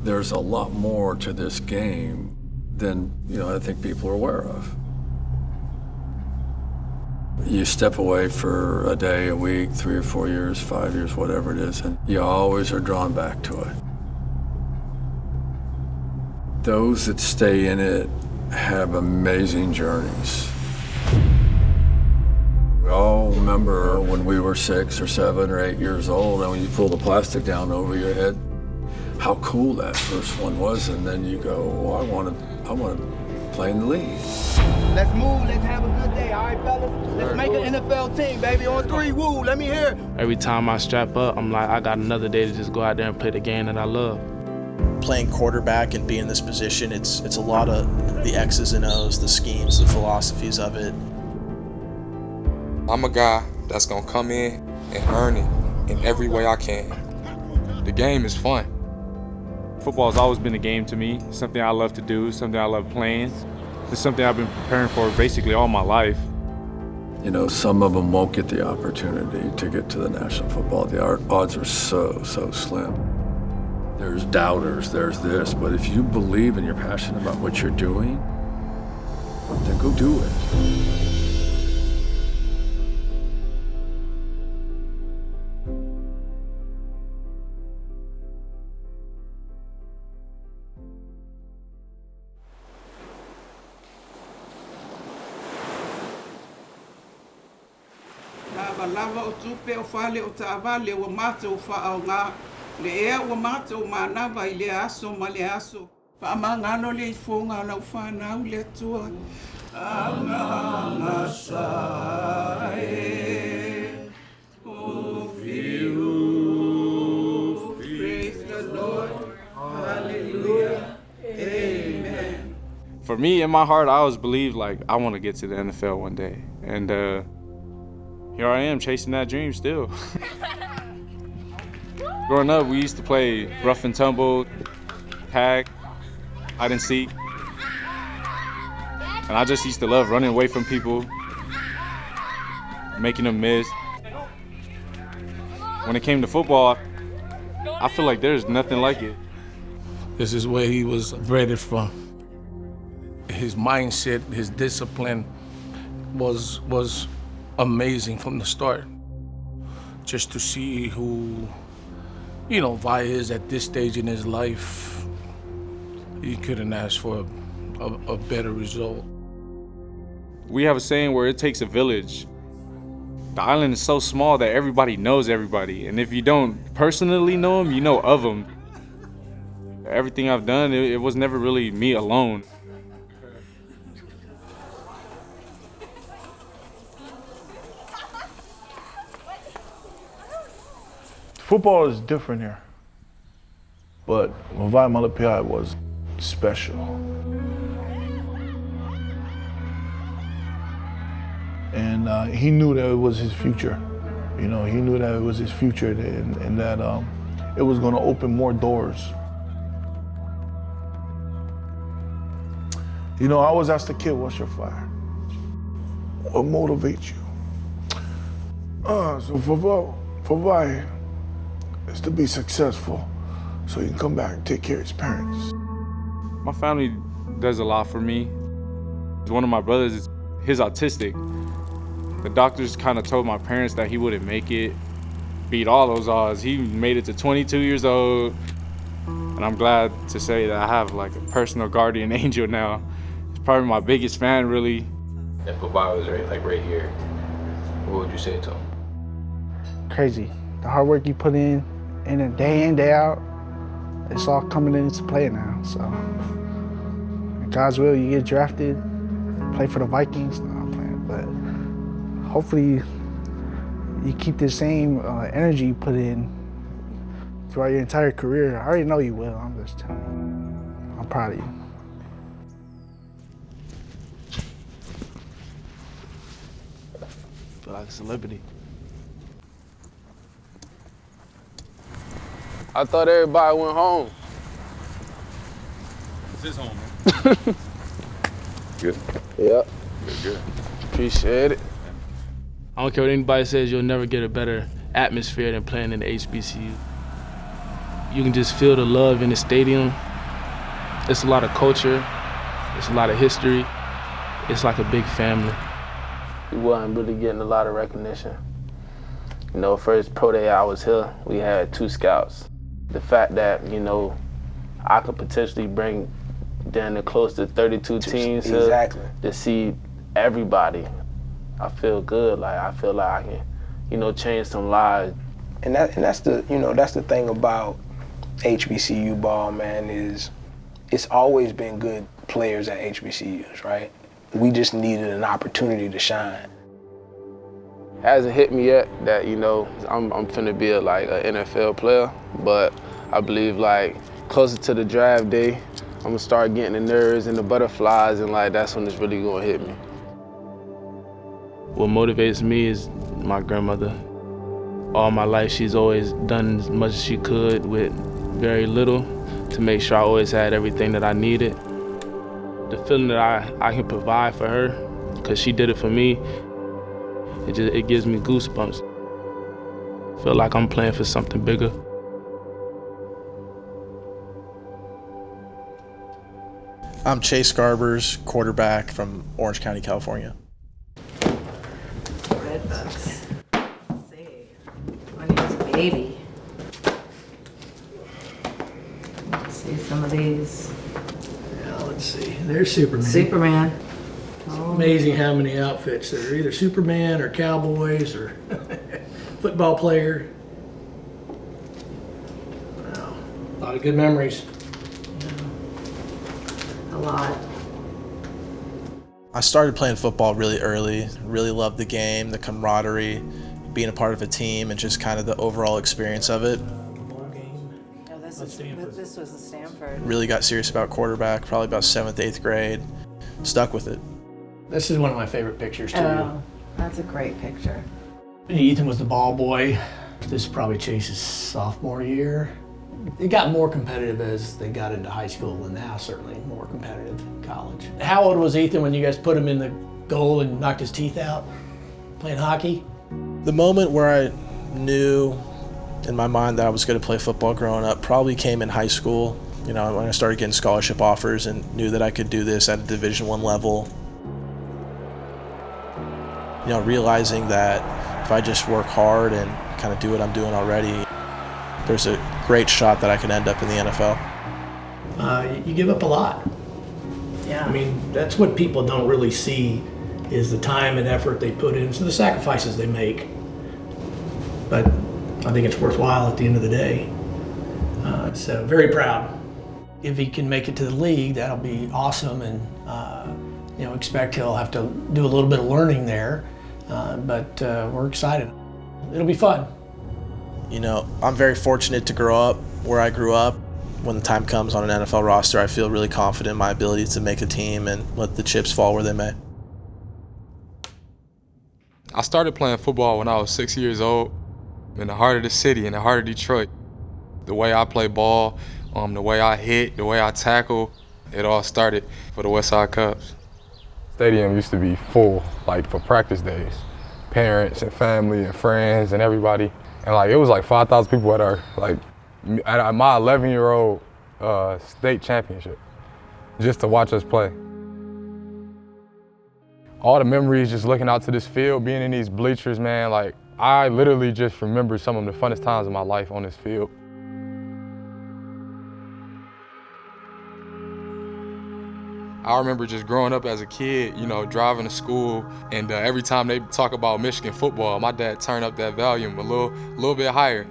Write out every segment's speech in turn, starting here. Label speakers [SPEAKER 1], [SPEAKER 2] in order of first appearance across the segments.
[SPEAKER 1] There's a lot more to this game than, I think people are aware of. You step away for a day, a week, 3 or 4 years, 5 years, whatever it is, and you always are drawn back to it. Those that stay in it have amazing journeys. We all remember when we were 6 or 7 or 8 years old, and when you pull the plastic down over your head, how cool that first one was, and then you go, I want to play in the league.
[SPEAKER 2] Let's move, let's have a good day, all right, fellas? Let's make an NFL team, baby, on 3, woo, let me hear it.
[SPEAKER 3] Every time I strap up, I'm like, I got another day to just go out there and play the game that I love.
[SPEAKER 4] Playing quarterback and being in this position, it's a lot of the X's and O's, the schemes, the philosophies of it.
[SPEAKER 5] I'm a guy that's gonna come in and earn it in every way I can. The game is fun.
[SPEAKER 6] Football has always been a game to me, something I love to do, something I love playing. It's something I've been preparing for basically all my life.
[SPEAKER 1] Some of them won't get the opportunity to get to the National Football. The odds are so slim. There's doubters, there's this, but if you believe and you're passionate about what you're doing, then go do it.
[SPEAKER 7] Lava o tupe o whale o taavale o mātou whaau ngā. Le ea o mātou mānawa I le aso ma le aso. Whaamangano le I whonga lau whanau le tua. Anganga sae o whiu. Praise the Lord. Hallelujah. Amen.
[SPEAKER 6] For me, in my heart, I always believed I want to get to the NFL one day. And here I am chasing that dream still. Growing up, we used to play rough and tumble, tag, hide and seek. And I just used to love running away from people, making them miss. When it came to football, I feel like there's nothing like it.
[SPEAKER 8] This is where he was bred from. His mindset, his discipline was amazing from the start. Just to see who, Vavae is at this stage in his life, he couldn't ask for a better result.
[SPEAKER 6] We have a saying where it takes a village. The island is so small that everybody knows everybody, and if you don't personally know them, you know of them. Everything I've done, it was never really me alone.
[SPEAKER 9] Football is different here, but Vavae Malepeai was special. And he knew that it was his future. He knew that it was his future and that it was gonna open more doors. I always ask the kid, what's your fire? What motivates you? So Vavae is to be successful so he can come back and take care of his parents.
[SPEAKER 6] My family does a lot for me. One of my brothers, he's autistic. The doctors kind of told my parents that he wouldn't make it, beat all those odds. He made it to 22 years old, and I'm glad to say that I have a personal guardian angel now. He's probably my biggest fan, really.
[SPEAKER 10] If Vavae was right here, what would you say to him?
[SPEAKER 11] Crazy. The hard work you put in a day in, day out, it's all coming into play now. So, in God's will, you get drafted, play for the Vikings. No, I'm playing, but hopefully you keep the same energy you put in throughout your entire career. I already know you will. I'm just telling you. I'm proud of you.
[SPEAKER 3] Feel like a celebrity.
[SPEAKER 12] I thought everybody went home.
[SPEAKER 6] This is home, man.
[SPEAKER 12] Good? Yep. Good. Appreciate it.
[SPEAKER 3] I don't care what anybody says, you'll never get a better atmosphere than playing in the HBCU. You can just feel the love in the stadium. It's a lot of culture. It's a lot of history. It's like a big family.
[SPEAKER 12] We wasn't really getting a lot of recognition. You know, first pro day I was here, we had 2 scouts. The fact that, you know, I could potentially bring down to close to 32 teams here to see everybody, I feel good. Like, I feel like I can, you know, change some lives.
[SPEAKER 13] And that's the, you know, that's the thing about HBCU ball, man, is it's always been good players at HBCUs, right? We just needed an opportunity to shine.
[SPEAKER 12] It hasn't hit me yet that, you know, I'm finna be an NFL player, but I believe like closer to the draft day, I'm gonna start getting the nerves and the butterflies, and like that's when it's really gonna hit me.
[SPEAKER 3] What motivates me is my grandmother. All my life, she's always done as much as she could with very little to make sure I always had everything that I needed. The feeling that I can provide for her, because she did it for me, it gives me goosebumps. I feel like I'm playing for something bigger.
[SPEAKER 4] I'm Chase Garbers, quarterback from Orange County, California.
[SPEAKER 14] Red Bucks. Let's see. My name's Baby. Let's see some of these.
[SPEAKER 15] Yeah, let's see. There's Superman.
[SPEAKER 14] Superman.
[SPEAKER 15] It's amazing how many outfits there are. Either Superman or Cowboys or football player. Wow. A lot of good memories.
[SPEAKER 14] A lot.
[SPEAKER 4] I started playing football really early, really loved the game, the camaraderie, being a part of a team, and just kind of the overall experience of it.
[SPEAKER 14] Oh, this was a Stanford.
[SPEAKER 4] Really got serious about quarterback, probably about 7th, 8th grade. Stuck with it.
[SPEAKER 15] This is one of my favorite pictures too.
[SPEAKER 14] Oh, that's a great picture.
[SPEAKER 15] Ethan was the ball boy. This is probably Chase's sophomore year. It got more competitive as they got into high school, and now certainly more competitive in college. How old was Ethan when you guys put him in the goal and knocked his teeth out playing hockey?
[SPEAKER 4] The moment where I knew in my mind that I was going to play football growing up probably came in high school. You know, when I started getting scholarship offers and knew that I could do this at a Division I level. You know, realizing that if I just work hard and kind of do what I'm doing already, there's a great shot that I could end up in the NFL.
[SPEAKER 15] You give up a lot.
[SPEAKER 14] Yeah.
[SPEAKER 15] I mean, that's what people don't really see is the time and effort they put in, so the sacrifices they make. But I think it's worthwhile at the end of the day. So very proud. If he can make it to the league, that'll be awesome, and you know, expect he'll have to do a little bit of learning there, but we're excited. It'll be fun.
[SPEAKER 4] You know, I'm very fortunate to grow up where I grew up. When the time comes on an NFL roster, I feel really confident in my ability to make a team and let the chips fall where they may.
[SPEAKER 5] I started playing football when I was 6 years old in the heart of the city, in the heart of Detroit. The way I play ball, the way I hit, the way I tackle, it all started for the Westside Cubs.
[SPEAKER 16] Stadium used to be full, like for practice days. Parents and family and friends and everybody. And like it was like 5,000 people at our at my 11-year-old state championship, just to watch us play. All the memories, just looking out to this field, being in these bleachers, man. Like I literally just remember some of the funnest times of my life on this field.
[SPEAKER 5] I remember just growing up as a kid, you know, driving to school, and every time they talk about Michigan football, my dad turned up that volume a little bit higher.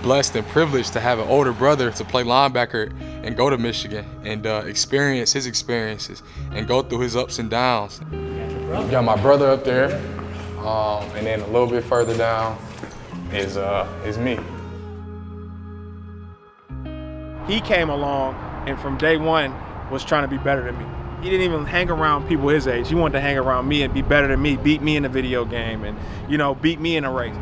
[SPEAKER 5] Blessed and privileged to have an older brother to play linebacker and go to Michigan and experience his experiences and go through his ups and downs.
[SPEAKER 16] Got my brother up there, and then a little bit further down is me.
[SPEAKER 17] He came along and from day one was trying to be better than me. He didn't even hang around people his age. He wanted to hang around me and be better than me, beat me in the video game and, you know, beat me in a race.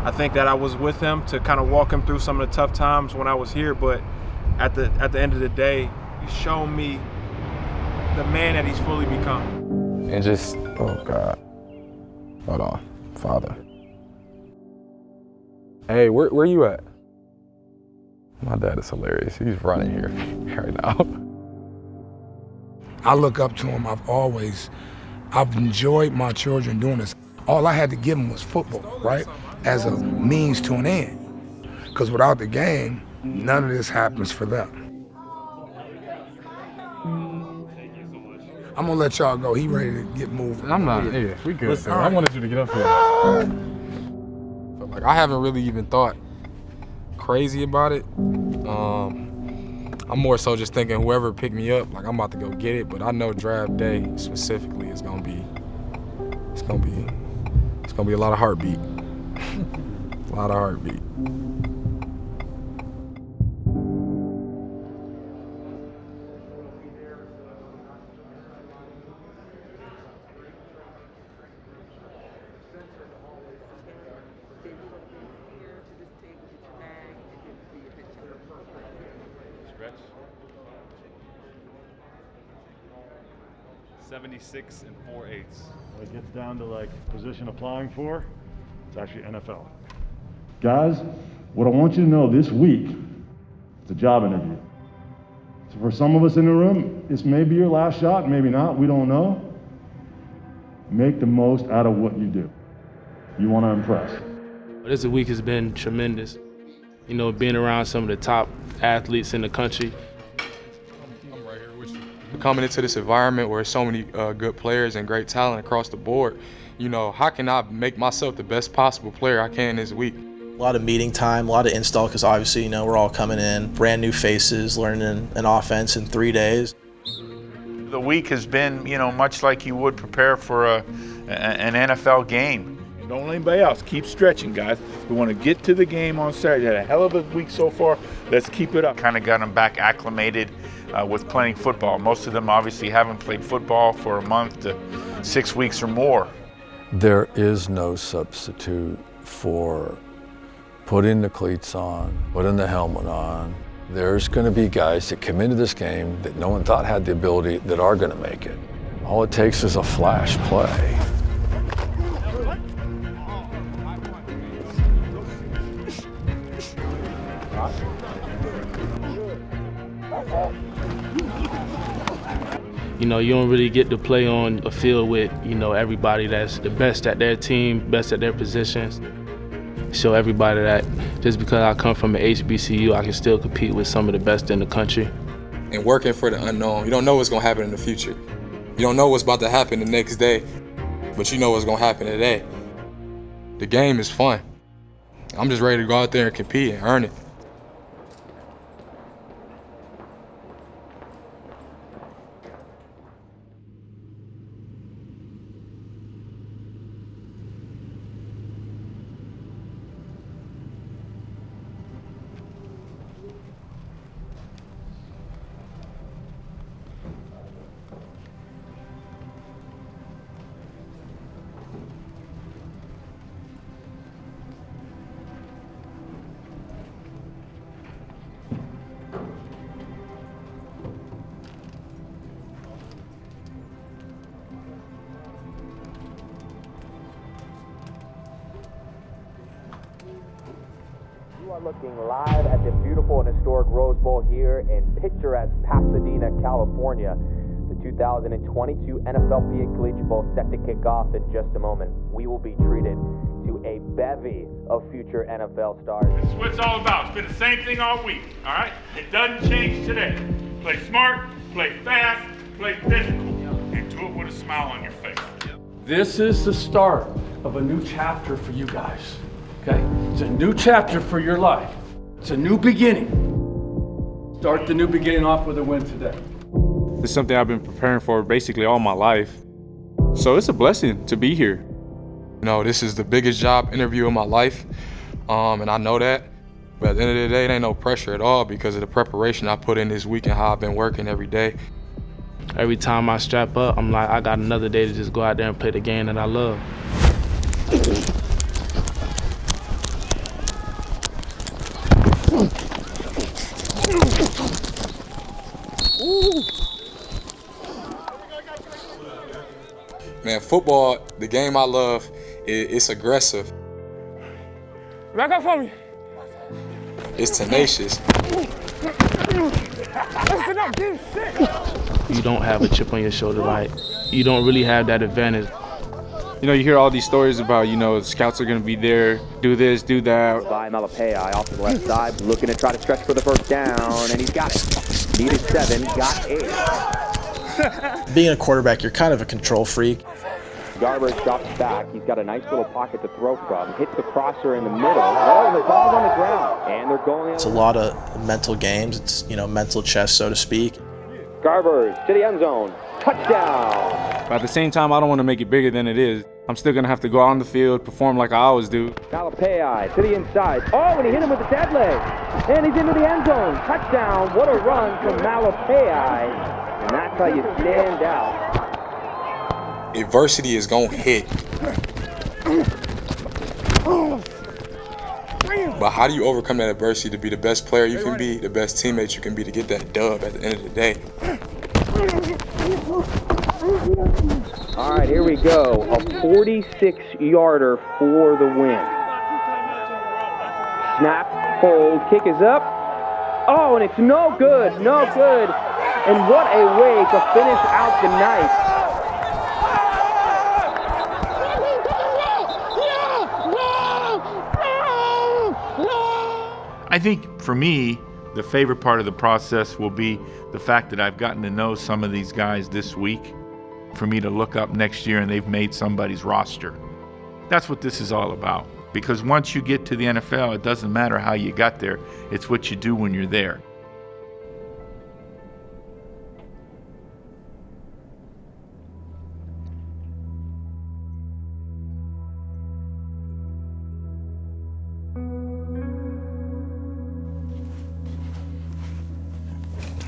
[SPEAKER 17] I think that I was with him to kind of walk him through some of the tough times when I was here, but at the end of the day, he's shown me the man that he's fully become.
[SPEAKER 16] And just, oh God, hold on, Father. Hey, where you at? My dad is hilarious. He's running here right now.
[SPEAKER 18] I look up to him. I've enjoyed my children doing this. All I had to give them was football, right? As a means to an end. Because without the game, none of this happens for them. I'm gonna let y'all go. He ready to get moving.
[SPEAKER 16] I'm not, yeah, we good.
[SPEAKER 18] Listen,
[SPEAKER 16] I wanted you to get up here.
[SPEAKER 5] But like, I haven't really even thought crazy about it. I'm more so just thinking whoever picked me up, like I'm about to go get it, but I know draft day specifically is gonna be a lot of heartbeat. A lot of heartbeat.
[SPEAKER 19] Stretch. 76 4/8.
[SPEAKER 20] When it gets down to like position applying for, it's actually NFL. Guys, what I want you to know this week, it's a job interview. So for some of us in the room, this may be your last shot, maybe not, we don't know. Make the most out of what you do. You want to impress.
[SPEAKER 3] This week has been tremendous. You know, being around some of the top athletes in the country.
[SPEAKER 5] Coming into this environment where so many good players and great talent across the board, you know, how can I make myself the best possible player I can this week?
[SPEAKER 4] A lot of meeting time, a lot of install, because obviously, you know, we're all coming in, brand new faces, learning an offense in 3 days.
[SPEAKER 21] The week has been, you know, much like you would prepare for an NFL game.
[SPEAKER 22] Don't let anybody else. Keep stretching, guys. We want to get to the game on Saturday. Had a hell of a week so far. Let's keep it up.
[SPEAKER 21] Kind of got them back acclimated with playing football. Most of them obviously haven't played football for a month to 6 weeks or more.
[SPEAKER 1] There is no substitute for putting the cleats on, putting the helmet on. There's going to be guys that come into this game that no one thought had the ability that are going to make it. All it takes is a flash play.
[SPEAKER 3] You know, you don't really get to play on a field with, you know, everybody that's the best at their team, best at their positions. Show everybody that just because I come from an HBCU, I can still compete with some of the best in the country.
[SPEAKER 5] And working for the unknown. You don't know what's gonna happen in the future. You don't know what's about to happen the next day, but you know what's gonna happen today. The game is fun. I'm just ready to go out there and compete and earn it.
[SPEAKER 23] You are looking live at the beautiful and historic Rose Bowl here in picturesque Pasadena, California. The 2022 NFLPA Collegiate Bowl set to kick off in just a moment. We will be treated to a bevy of future NFL stars.
[SPEAKER 24] This is what it's all about. It's been the same thing all week, all right? It doesn't change today. Play smart, play fast, play physical, and do it with a smile on your face.
[SPEAKER 25] This is the start of a new chapter for you guys, okay? It's a new chapter for your life. It's a new beginning. Start the new beginning off with a win today.
[SPEAKER 6] It's something I've been preparing for basically all my life. So it's a blessing to be here.
[SPEAKER 5] You know, this is the biggest job interview of my life, and I know that. But at the end of the day, it ain't no pressure at all because of the preparation I put in this week and how I've been working every day.
[SPEAKER 3] Every time I strap up, I'm like, I got another day to just go out there and play the game that I love.
[SPEAKER 5] Man, football, the game I love, it's aggressive.
[SPEAKER 3] Back up for me.
[SPEAKER 5] It's tenacious.
[SPEAKER 3] You don't have a chip on your shoulder, like you don't really have that advantage.
[SPEAKER 6] You know, you hear all these stories about, you know, scouts are going to be there, do this, do that.
[SPEAKER 23] By Malepeai off to the left side, looking to try to stretch for the first down, and he's got it. Needed 7, got 8.
[SPEAKER 4] Being a quarterback, you're kind of a control freak.
[SPEAKER 23] Garbers drops back. He's got a nice little pocket to throw from. Hits the crosser in the middle. Oh, the ball's on the ground, and they're going.
[SPEAKER 4] It's a lot of mental games. It's, you know, mental chess, so to speak.
[SPEAKER 23] Garbers to the end zone. Touchdown.
[SPEAKER 6] But at the same time, I don't want to make it bigger than it is. I'm still going to have to go out on the field, perform like I always do.
[SPEAKER 23] Malepeai to the inside. Oh, and he hit him with the dead leg. And he's into the end zone. Touchdown. What a run from Malepeai. And that's how you stand out.
[SPEAKER 5] Adversity is gonna hit. But how do you overcome that adversity to be the best player you can be, the best teammate you can be, to get that dub at the end of the day?
[SPEAKER 23] All right, here we go. A 46-yarder for the win. Snap, hold, kick is up. Oh, and it's no good, no good. And what a way to finish out the night.
[SPEAKER 21] I think for me, the favorite part of the process will be the fact that I've gotten to know some of these guys this week. For me to look up next year and they've made somebody's roster. That's what this is all about. Because once you get to the NFL, it doesn't matter how you got there. It's what you do when you're there.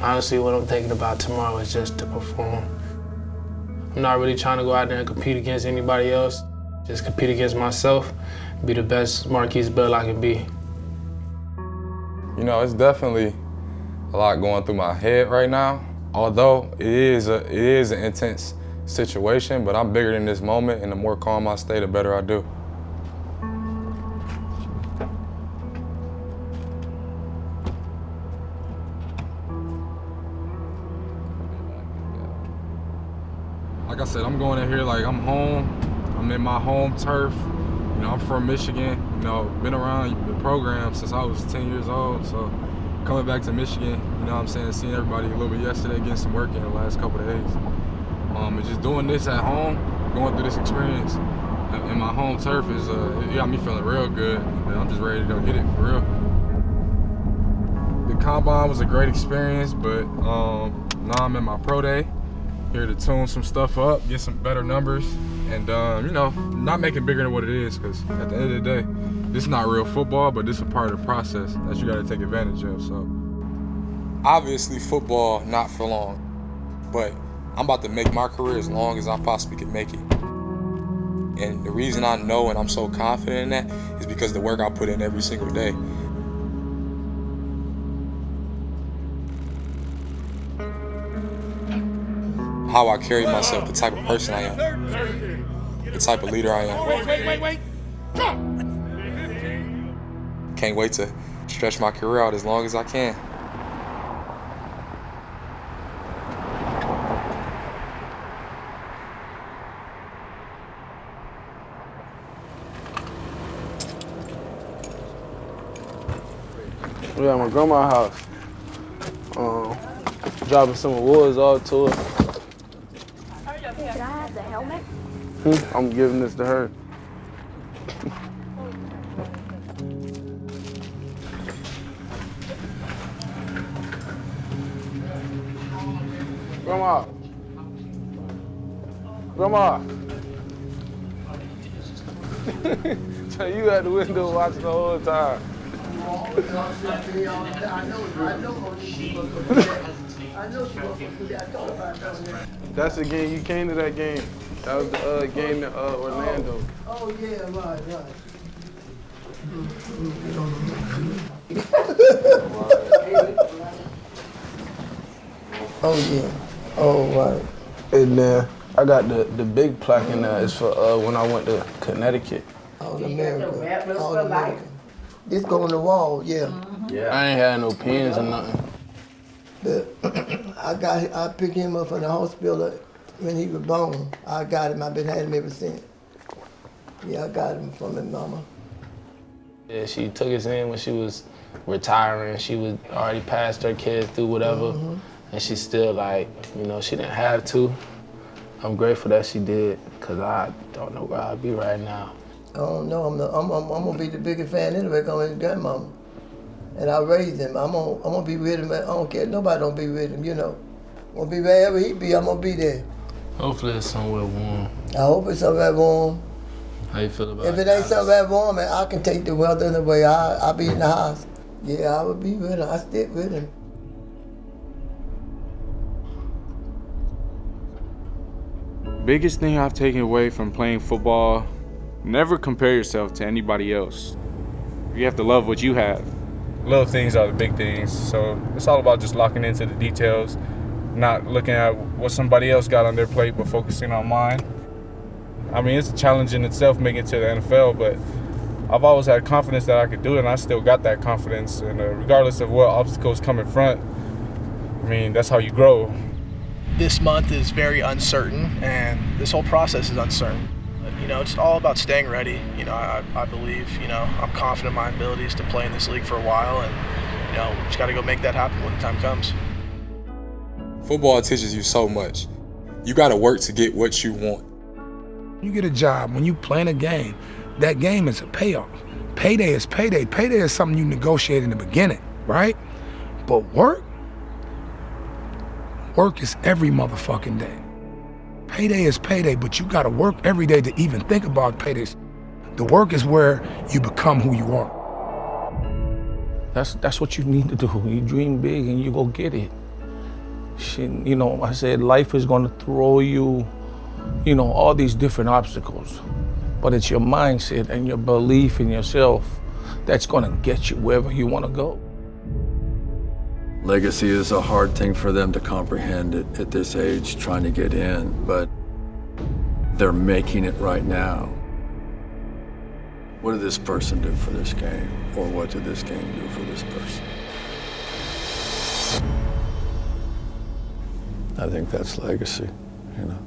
[SPEAKER 3] Honestly, what I'm thinking about tomorrow is just to perform. I'm not really trying to go out there and compete against anybody else. Just compete against myself, be the best Markquese Bell I can be.
[SPEAKER 16] You know, it's definitely a lot going through my head right now. Although it is an intense situation, but I'm bigger than this moment, and the more calm I stay, the better I do. Like I said, I'm going in here like I'm home. I'm in my home turf. You know, I'm from Michigan. You know, been around the program since I was 10 years old. So coming back to Michigan, you know what I'm saying, seeing everybody a little bit yesterday, getting some work in the last couple of days. And just doing this at home, going through this experience in my home turf is, it got me feeling real good. And I'm just ready to go get it for real. The combine was a great experience, but now I'm in my pro day. Here to tune some stuff up, get some better numbers, and you know, not make it bigger than what it is, because at the end of the day, this is not real football, but this is a part of the process that you got to take advantage of. So,
[SPEAKER 5] obviously, football not for long, but I'm about to make my career as long as I possibly can make it. And the reason I know and I'm so confident in that is because the work I put in every single day. How I carry myself, the type of person I am, the type of leader I am.
[SPEAKER 24] Wait.
[SPEAKER 5] Can't wait to stretch my career out as long as I can.
[SPEAKER 3] We're at my grandma's house. Dropping some awards all to her.
[SPEAKER 2] Can I have the helmet?
[SPEAKER 3] I'm giving this to her. Grandma. So you at the window watching the whole time. That's the game. You came to that game. That was the game in Orlando.
[SPEAKER 2] Oh yeah, right.
[SPEAKER 3] Oh yeah. Oh right. And then I got the big plaque in there. It's for when I went to Connecticut.
[SPEAKER 2] All American. All American.
[SPEAKER 7] This go on the wall, yeah.
[SPEAKER 3] Yeah. I ain't had no pins or nothing.
[SPEAKER 7] I picked him up from the hospital when he was born. I got him. I've been having him ever since. Yeah, I got him from his mama.
[SPEAKER 3] Yeah, she took us in when she was retiring. She was already passed her kids through whatever, and she still like, you know, she didn't have to. I'm grateful that she did, cause I don't know where I'd be right now.
[SPEAKER 7] I don't know. I'm gonna be the biggest fan anyway, cause his grandmama, and I raised him. I'm gonna be with him. I don't care. Nobody don't be with him, you know. I'm gonna be wherever he be. I'm gonna be there.
[SPEAKER 3] Hopefully it's somewhere warm.
[SPEAKER 7] I hope it's somewhere warm.
[SPEAKER 3] How you feel about
[SPEAKER 7] If it ain't somewhere warm, man, I can take the weather in the way. I'll be in the house. Yeah, I would be with him. I stick with him.
[SPEAKER 6] Biggest thing I've taken away from playing football, never compare yourself to anybody else. You have to love what you have.
[SPEAKER 8] Little things are the big things, so it's all about just locking into the details, not looking at what somebody else got on their plate, but focusing on mine. I mean, it's a challenge in itself making it to the NFL, but I've always had confidence that I could do it, and I still got that confidence. And regardless of what obstacles come in front, I mean, that's how you grow.
[SPEAKER 4] This month is very uncertain, and this whole process is uncertain. But, you know, it's all about staying ready. You know, I believe, you know, I'm confident in my abilities to play in this league for a while, and, you know, we just got to go make that happen when the time comes.
[SPEAKER 5] Football teaches you so much. You got to work to get what you want.
[SPEAKER 18] You get a job, when you playing a game, that game is a payoff. Payday is payday. Payday is something you negotiate in the beginning, right? But work is every motherfucking day. Payday is payday, but you gotta work every day to even think about paydays. The work is where you become who you are.
[SPEAKER 9] That's what you need to do. You dream big and you go get it. Shit, you know, I said life is gonna throw you, you know, all these different obstacles. But it's your mindset and your belief in yourself that's gonna get you wherever you wanna go.
[SPEAKER 1] Legacy is a hard thing for them to comprehend at this age, trying to get in, but they're making it right now. What did this person do for this game? Or what did this game do for this person? I think that's legacy, you know.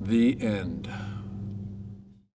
[SPEAKER 1] The end.